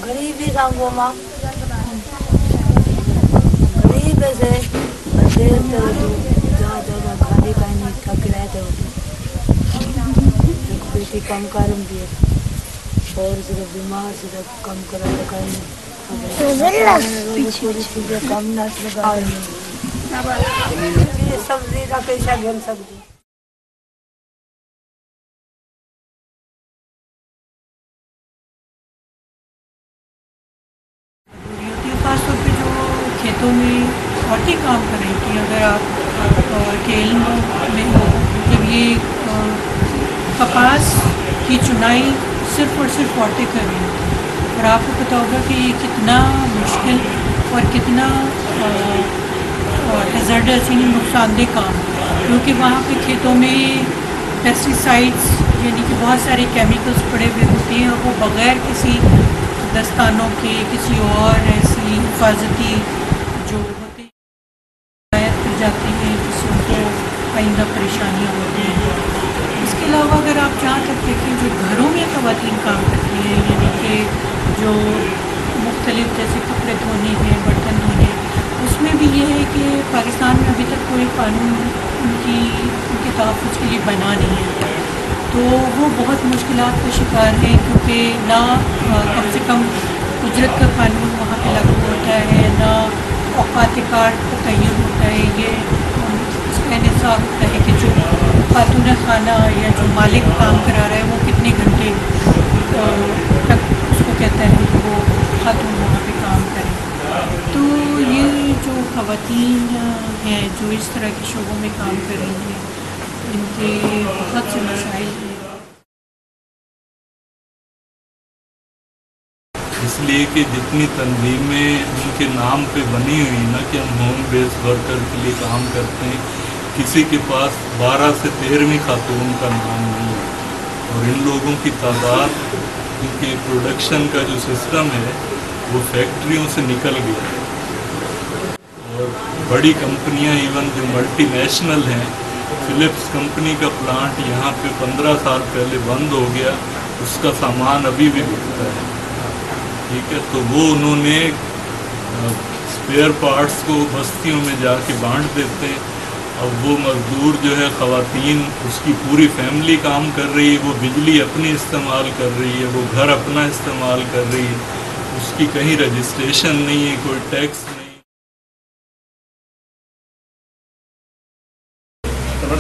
गरीबी सांगो मां गरीब से देर ते जा खाली कानी थक रहे थे एक बेटी कम करम दिए और सिर्फ बीमार सिर्फ कम करा कहीं पीछे कम ना लगा सब्जी का कैसा घेर सब्जी खासतौर पे जो खेतों में औरतें काम कर रही थी, अगर आप के इल्म में हो जब ये कपास की चुनाई सिर्फ और सिर्फ औरतें कर रही हैं और आपको पता होगा कि ये कितना मुश्किल और कितना हैज़ार्डस यानी नुकसानदेह काम है, क्योंकि वहाँ पे खेतों में पेस्टिसाइड्स यानी कि बहुत सारे केमिकल्स पड़े हुए होते हैं और वो बग़ैर किसी दस्तानों के किसी और ऐसी हिफाजती जो होते कर जाती हैं जिससे उनको आइंदा परेशानियाँ होती हैं। इसके अलावा अगर आप जहाँ तक देखें जो घरों में ख़वातीन काम करती हैं यानी कि जो मुख्तलिफ जैसे कपड़े धोने हैं बर्तन धोने उसमें भी ये है कि पाकिस्तान में अभी तक कोई कानून उनके तहफ़्फ़ुज़ के लिए बना नहीं है, तो वो बहुत मुश्किलात का शिकार हैं क्योंकि ना कम से कम उजरत का कानून वहाँ पे लागू होता है, ना औकात कार्ड का तयन होता है। ये इसका इंसाफ होता है कि जो खातून खाना या जो मालिक काम करा रहा है वो कितने घंटे तक उसको कहता है कि वो खातून वहाँ पे काम करे। तो ये जो ख़वातीन हैं जो इस तरह के शोबों में काम कर रही हैं इनके बहुत से मसाइल हैं। इसलिए कि जितनी तंजीमें उनके नाम पे बनी हुई ना कि हम होम बेस्ड वर्कर के लिए काम करते हैं, किसी के पास 12 से 13वीं खातून का नाम नहीं है और इन लोगों की तादाद इनके प्रोडक्शन का जो सिस्टम है वो फैक्ट्रियों से निकल गया है और बड़ी कंपनियां इवन जो मल्टीनेशनल हैं, फिलिप्स कंपनी का प्लांट यहाँ पे 15 साल पहले बंद हो गया, उसका सामान अभी भी बिकता है। ठीक है, तो वो उन्होंने स्पेयर पार्ट्स को बस्तियों में जाके बांट देते हैं। अब वो मजदूर जो है ख़वातीन उसकी पूरी फैमिली काम कर रही है, वो बिजली अपनी इस्तेमाल कर रही है, वो घर अपना इस्तेमाल कर रही है, उसकी कहीं रजिस्ट्रेशन नहीं है, कोई टैक्स नहीं।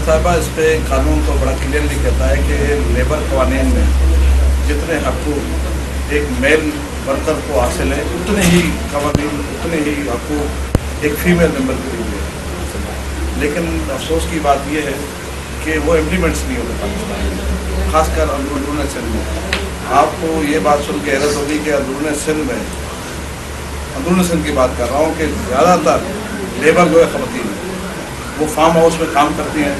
साहबा इस पे कानून तो बड़ा क्लियरली कहता है कि लेबर कानून में जितने हकूक़ एक मेल वर्कर को हासिल है उतने ही कानून उतने ही हकूक़ एक फीमेल मेंबर के लिए। लेकिन अफसोस की बात यह है कि वो इम्प्लीमेंट्स नहीं होते पाकिस्तान में, खासकर अंदरून सिंध में। आपको ये बात सुन के हैरत होगी कि अंदरून सिंध की बात कर रहा हूँ कि ज़्यादातर लेबर जो है ख़वातीन वो फार्म हाउस में काम करती हैं,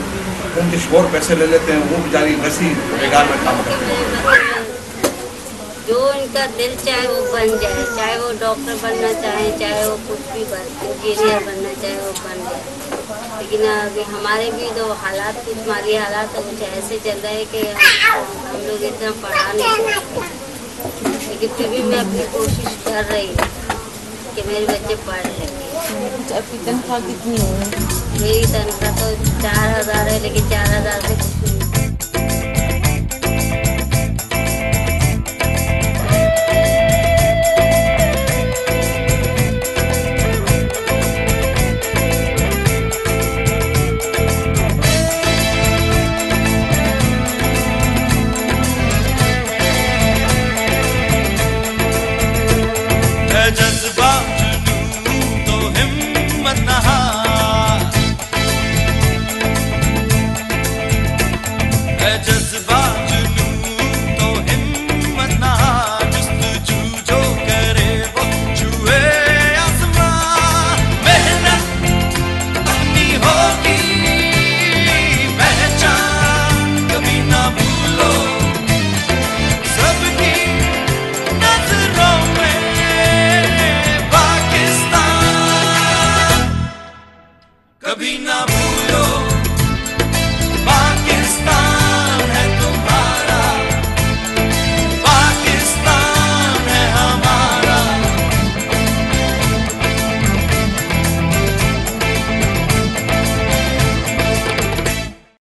उनके शोर पैसे ले लेते हैं, वो बेचारी वैसी बेकार में काम करते हैं। जो इनका दिल चाहे वो बन जाए, चाहे वो डॉक्टर बनना चाहे, चाहे वो कुछ भी इंजीनियर बनना चाहे वो बन जाए। लेकिन अभी हमारे भी तो हालात कुछ माली हालात तो कुछ ऐसे चल रहे हैं कि हम लोग इतना पढ़ा नहीं सकते, लेकिन फिर भी मैं अपनी कोशिश कर रही हूँ कि मेरे बच्चे पढ़ सकें। आपकी तनख्वाह कितनी है? मेरी तनख्वाह तो 4000 है, लेकिन 4000 से